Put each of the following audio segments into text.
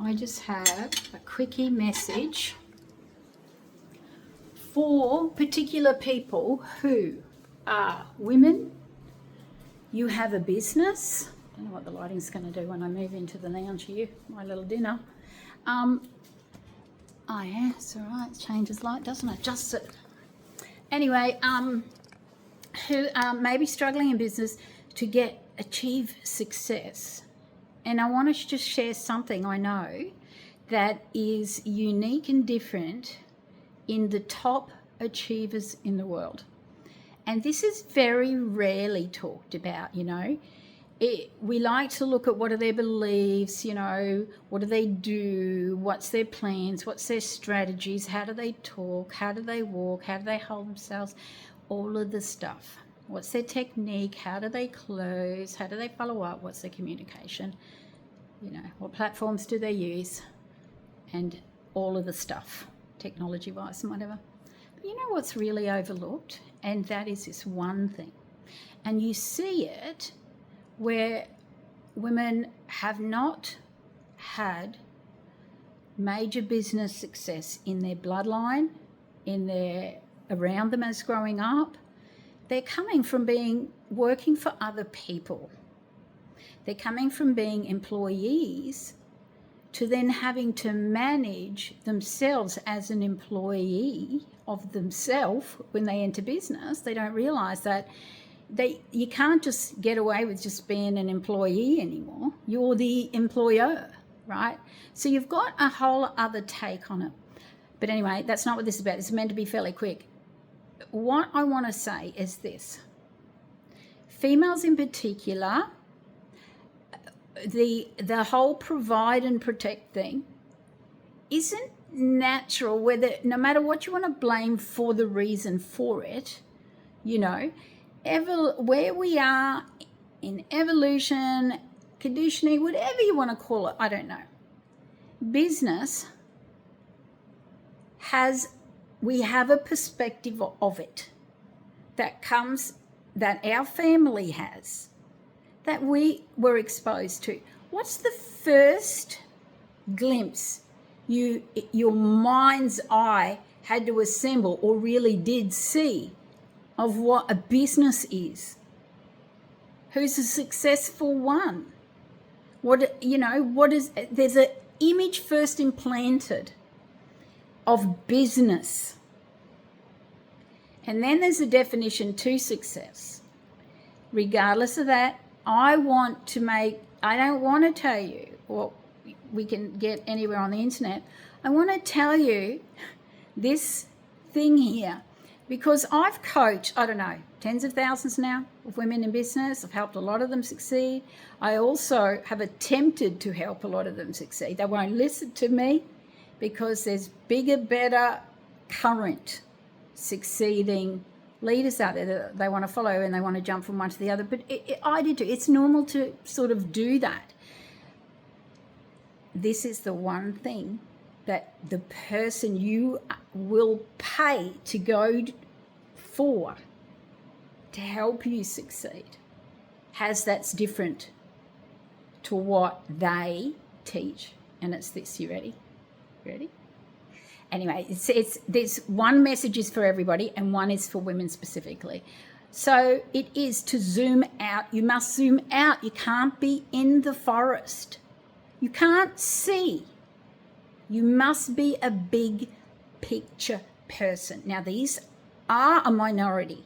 I just have a quickie message for particular people who are women. You have a business. I don't know what the lighting's going to do when I move into the lounge here, my little dinner. Oh yeah, it's all right. It changes light, doesn't it? Just it. Anyway, who may be struggling in business to achieve success. And I want to just share something I know that is unique and different in the top achievers in the world. And this is very rarely talked about, we like to look at what are their beliefs, what do they do, what's their plans, what's their strategies, how do they talk, how do they walk, how do they hold themselves, all of the stuff. What's their technique, how do they close, how do they follow up, what's their communication, what platforms do they use, and all of the stuff, technology-wise and whatever. But you know what's really overlooked? And that is this one thing. And you see it where women have not had major business success in their bloodline, around them as growing up. They're coming from working for other people. They're coming from being employees to then having to manage themselves as an employee of themselves when they enter business. They don't realise that you can't just get away with just being an employee anymore. You're the employer, right? So you've got a whole other take on it. But anyway, that's not what this is about. It's meant to be fairly quick. What I want to say is this. Females in particular, the whole provide and protect thing isn't natural, no matter what you want to blame for the reason for it, where we are in evolution, conditioning, whatever you want to call it, I don't know. Business we have a perspective of it that our family has, that we were exposed to. What's the first glimpse your mind's eye had to assemble or really did see of what a business is? Who's a successful one? There's an image first implanted of business. And then there's a definition to success. Regardless of that, I don't want to tell you, or we can get anywhere on the internet, I want to tell you this thing here, because I've coached, tens of thousands now of women in business. I've helped a lot of them succeed. I also have attempted to help a lot of them succeed. They won't listen to me because there's bigger, better, current succeeding leaders out there that they want to follow and they want to jump from one to the other. But I did too. It's normal to sort of do that. This is the one thing that the person you will pay to go for to help you succeed that's different to what they teach. And it's this. You ready? Anyway, there's one message is for everybody and one is for women specifically. So it is to zoom out. You must zoom out. You can't be in the forest. You can't see. You must be a big picture person. Now, these are a minority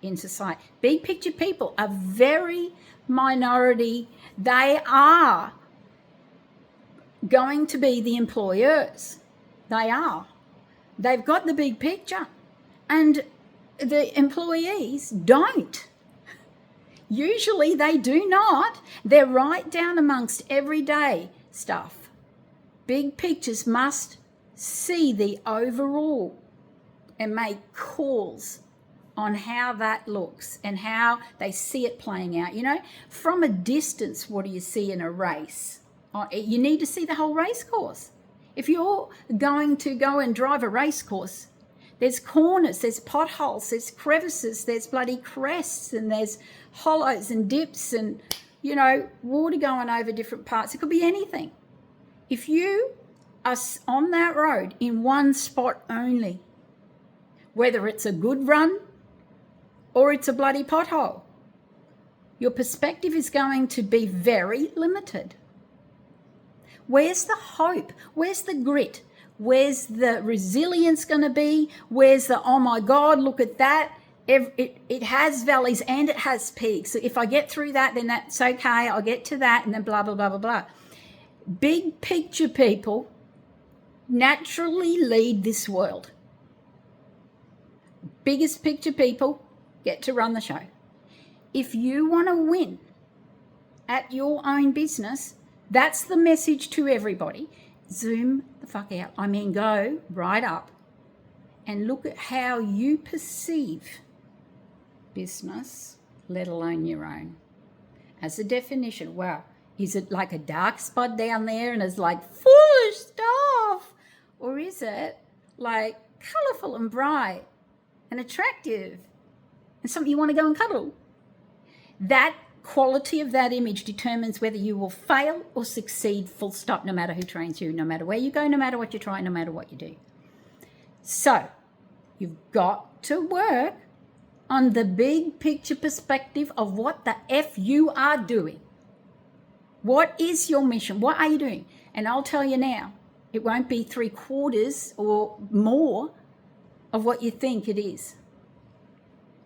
in society. Big picture people are very minority. They are going to be the employers. They are. They've got the big picture. And the employees don't. Usually they do not. They're right down amongst everyday stuff. Big pictures must see the overall and make calls on how that looks and how they see it playing out. From a distance, what do you see in a race? You need to see the whole race course. If you're going to go and drive a race course, there's corners, there's potholes, there's crevices, there's bloody crests, and there's hollows and dips and, water going over different parts. It could be anything. If you are on that road in one spot only, whether it's a good run or it's a bloody pothole, your perspective is going to be very limited. Where's the hope? Where's the grit? Where's the resilience going to be? Where's the, oh my God, look at that. It has valleys and it has peaks. So if I get through that, then that's okay. I'll get to that and then blah, blah, blah, blah, blah. Big picture people naturally lead this world. Biggest picture people get to run the show. If you want to win at your own business, that's the message to everybody. Zoom the fuck out. I mean, go right up and look at how you perceive business, let alone your own. As a definition, wow, is it like a dark spot down there and it's like full of stuff? Or is it like colourful and bright and attractive and something you want to go and cuddle? That quality of that image determines whether you will fail or succeed, full stop, no matter who trains you, no matter where you go, no matter what you try, no matter what you do. So you've got to work on the big picture perspective of what the F you are doing. What is your mission? What are you doing? And I'll tell you now, it won't be 3/4 or more of what you think it is.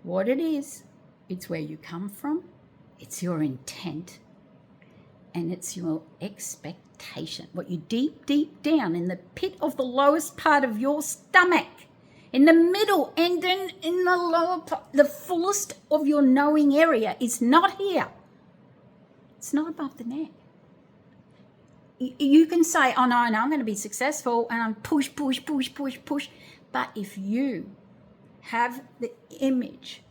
What it is, it's where you come from, it's your intent, and it's your expectation. What you deep, deep down in the pit of the lowest part of your stomach, in the middle, and then in the lower part, the fullest of your knowing area is not here. It's not above the neck. You can say, oh no, I'm going to be successful, and I'm push. But if you have the image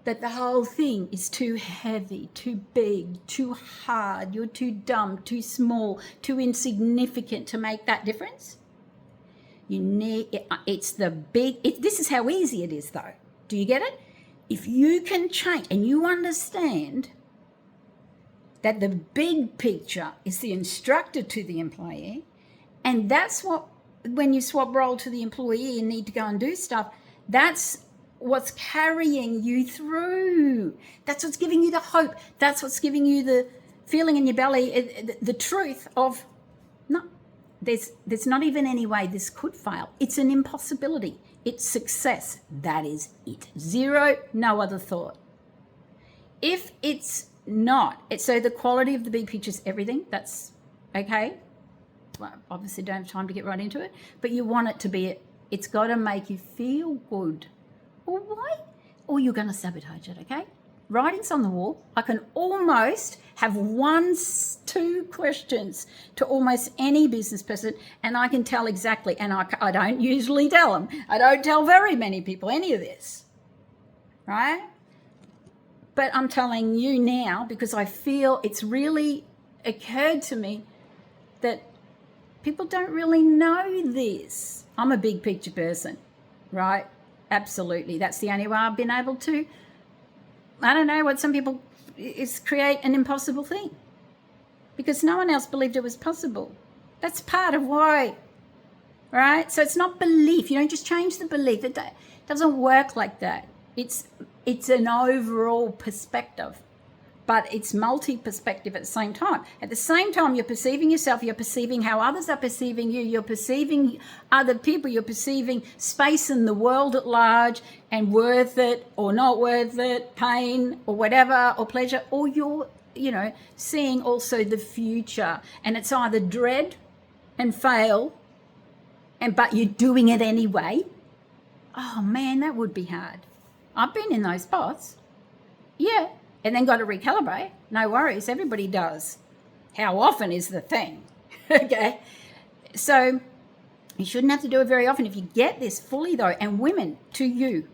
that the whole thing is too heavy, too big, too hard, you're too dumb, too small, too insignificant to make that difference, this is how easy it is though. Do you get it? If you can change and you understand that the big picture is the instructor to the employee, and that's what, when you swap role to the employee and need to go and do stuff, that's what's carrying you through. That's what's giving you the hope. That's what's giving you the feeling in your belly, the truth of, no, there's not even any way this could fail. It's an impossibility. It's success. That is it. Zero, no other thought. If it's not, so the quality of the big picture is everything. That's okay. Well, obviously don't have time to get right into it, but you want it to be, it's got to make you feel good. Or why? Or you're going to sabotage it, okay? Writing's on the wall. I can almost have 2 questions to almost any business person, and I can tell exactly, and I don't usually tell them. I don't tell very many people any of this, right? But I'm telling you now because I feel it's really occurred to me that people don't really know this. I'm a big picture person, right? Absolutely. That's the only way I've been able to, I don't know, what some people is create an impossible thing because no one else believed it was possible. That's part of why, right? So it's not belief. You don't just change the belief. It doesn't work like that. It's an overall perspective, but it's multi-perspective at the same time. At the same time, you're perceiving yourself, you're perceiving how others are perceiving you, you're perceiving other people, you're perceiving space in the world at large and worth it or not worth it, pain or whatever, or pleasure, or you're, seeing also the future. And it's either dread and fail, but you're doing it anyway. Oh man, that would be hard. I've been in those spots. Yeah. And then got to recalibrate. No worries. Everybody does. How often is the thing? Okay. So you shouldn't have to do it very often. If you get this fully though, and women, to you,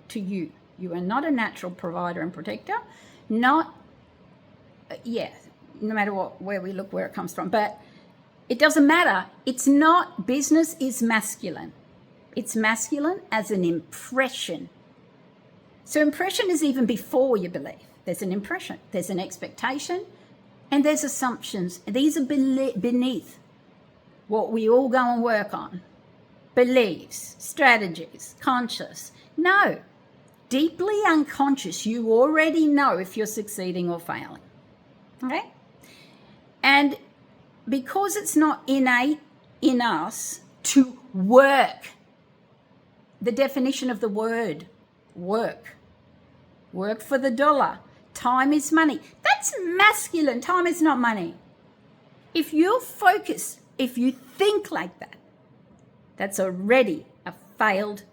you are not a natural provider and protector. No matter where we look, where it comes from. But it doesn't matter. It's not, business is masculine. It's masculine as an impression. So impression is even before you believe. There's an impression. There's an expectation. And there's assumptions. These are beneath what we all go and work on. Beliefs, strategies, conscious. No, deeply unconscious, you already know if you're succeeding or failing. Okay? And because it's not innate in us to work, the definition of the word work for the dollar. Time is money. That's masculine. Time is not money. If you focus, if you think like that, that's already a failed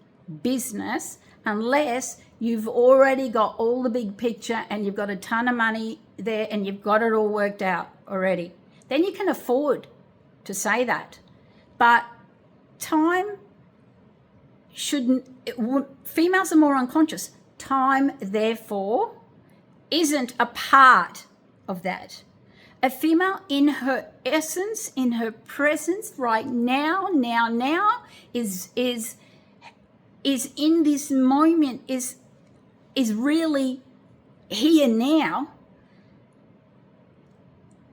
business, unless you've already got all the big picture and you've got a ton of money there and you've got it all worked out already. Then you can afford to say that. But time shouldn't, females are more unconscious. Time, therefore, isn't a part of that. A female in her essence, in her presence right now, is in this moment, is really here now.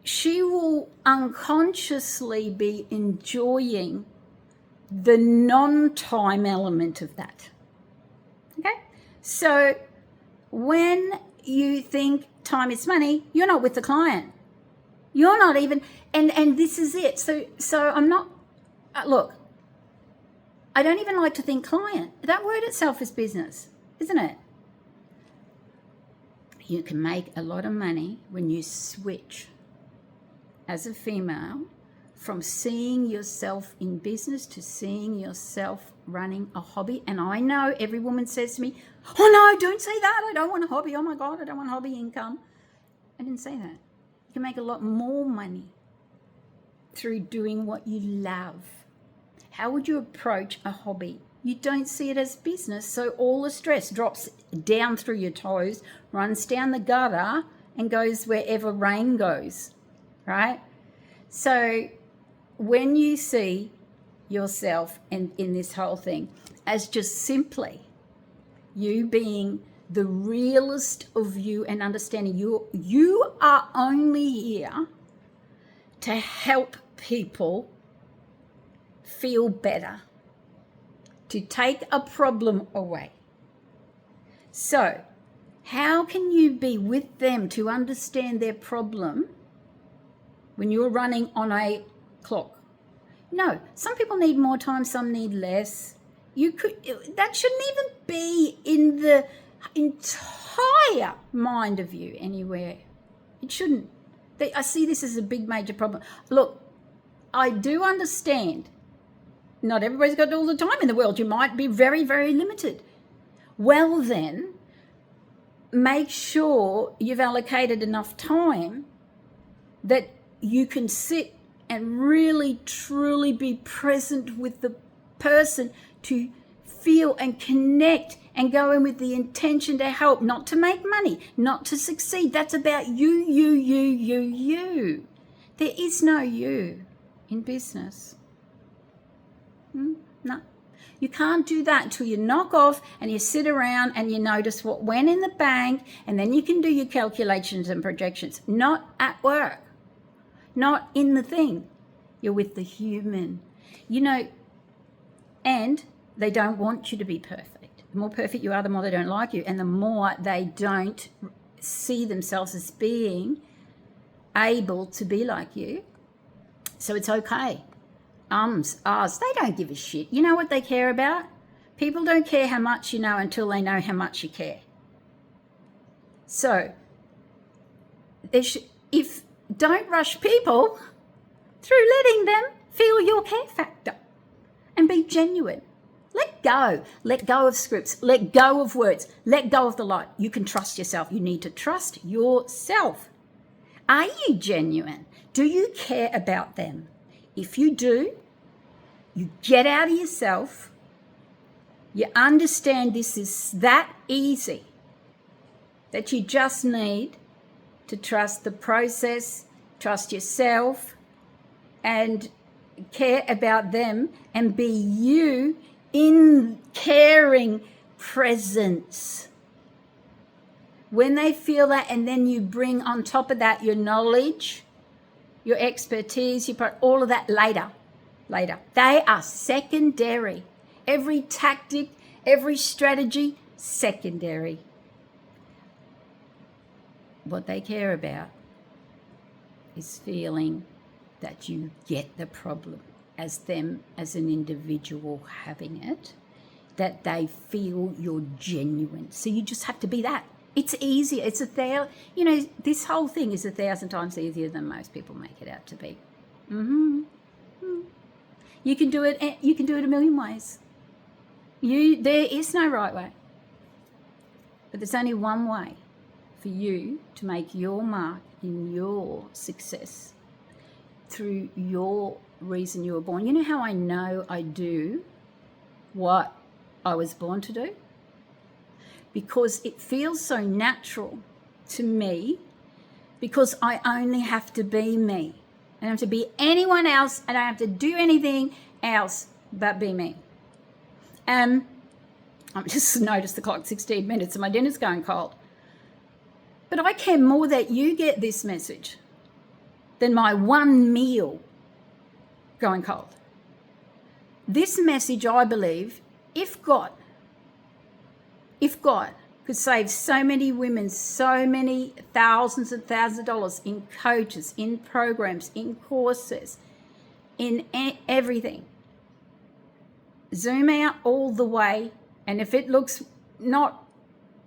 She will unconsciously be enjoying the non-time element of that. Okay? So when you think time is money, you're not with the client. You're not even, and this is it. So I'm not, look, I don't even like to think client. That word itself is business, isn't it? You can make a lot of money when you switch as a female from seeing yourself in business to seeing yourself running a hobby. And I know every woman says to me, oh no, don't say that. I don't want a hobby. Oh my God, I don't want hobby income. I didn't say that. You can make a lot more money through doing what you love. How would you approach a hobby? You don't see it as business, so all the stress drops down through your toes, runs down the gutter, and goes wherever rain goes, right? So when you see yourself in this whole thing as just simply you being the realest of you and understanding you are only here to help people feel better, to take a problem away. So how can you be with them to understand their problem when you're running on a clock? No, some people need more time, some need less. That shouldn't even be in the entire mind of you anywhere. It shouldn't. I see this as a big major problem. Look, I do understand not everybody's got all the time in the world. You might be very, very limited. Well then, make sure you've allocated enough time that you can sit and really, truly be present with the person to feel and connect and go in with the intention to help, not to make money, not to succeed. That's about you. There is no you in business. No. You can't do that until you knock off and you sit around and you notice what went in the bank, and then you can do your calculations and projections. Not at work. Not in the thing. You're with the human. And they don't want you to be perfect. The more perfect you are, the more they don't like you. And the more they don't see themselves as being able to be like you. So it's okay. Ahs, they don't give a shit. You know what they care about? People don't care how much you know until they know how much you care. So, don't rush people through letting them feel your care factor and be genuine. Let go of scripts, let go of words, let go of the lie. You can trust yourself. You need to trust yourself. Are you genuine? Do you care about them? If you do, you get out of yourself, you understand this is that easy, that you just need to trust the process, trust yourself, and care about them and be you in caring presence. when they feel that, and then you bring on top of that your knowledge, your expertise, you put all of that later. They are secondary. Every tactic, every strategy, secondary. What they care about is feeling that you get the problem as them as an individual having it, that they feel you're genuine. So you just have to be that. It's easier. It's this whole thing is 1,000 times easier than most people make it out to be. You can do it. You can do it a million ways. There is no right way, but there's only one way for you to make your mark in your success through your reason you were born. You know how I know I do what I was born to do? Because it feels so natural to me, because I only have to be me. I don't have to be anyone else. I don't have to do anything else but be me. I've just noticed the clock, 16 minutes, and my dinner's going cold. But I care more that you get this message than my one meal going cold. This message, I believe, if God could save so many women, so many thousands and thousands of dollars in coaches, in programs, in courses, in everything, zoom out all the way, and if it looks not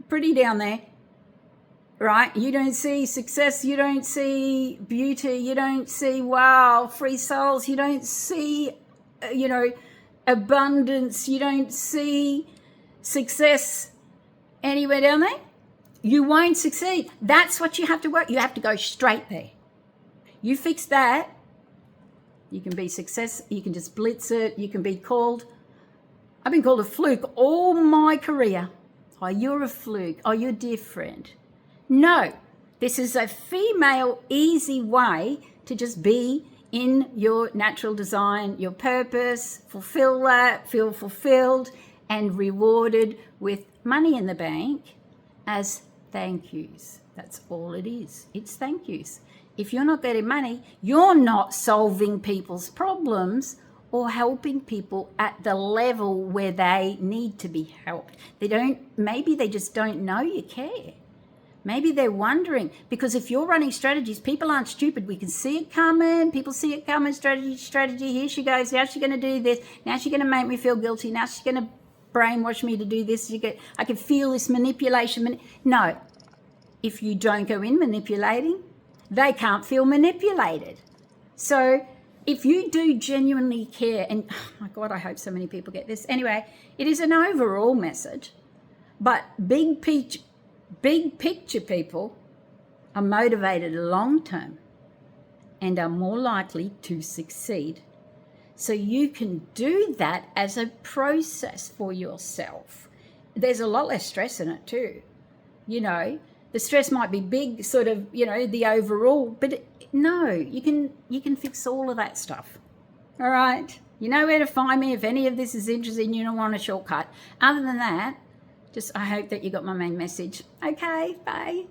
pretty down there, right, you don't see success, you don't see beauty, you don't see, wow, free souls, you don't see, abundance, you don't see success anywhere down there, you won't succeed. That's what you have to work. You have to go straight there. You fix that, you can be success. You can just blitz it. You can be called. I've been called a fluke all my career. Oh, you're a fluke. Oh, you're different. No, this is a female easy way to just be in your natural design, your purpose, fulfill that, feel fulfilled and rewarded with money in the bank as thank yous. That's all it is. It's thank yous. If you're not getting money, you're not solving people's problems or helping people at the level where they need to be helped. Maybe they just don't know you care. Maybe they're wondering, because if you're running strategies, people aren't stupid. We can see it coming. People see it coming. Strategy. Here she goes. Now she's going to do this. Now she's going to make me feel guilty. Now she's going to brainwash me to do this. I can feel this manipulation. No. If you don't go in manipulating, they can't feel manipulated. So if you do genuinely care, and oh my God, I hope so many people get this. Anyway, it is an overall message, but big picture people are motivated long term and are more likely to succeed. So you can do that as a process for yourself. There's a lot less stress in it too. The stress might be big, sort of, the overall, but no, you can fix all of that stuff. All right. You know where to find me if any of this is interesting. You don't want a shortcut. Other than that, I hope that you got my main message. Okay, bye.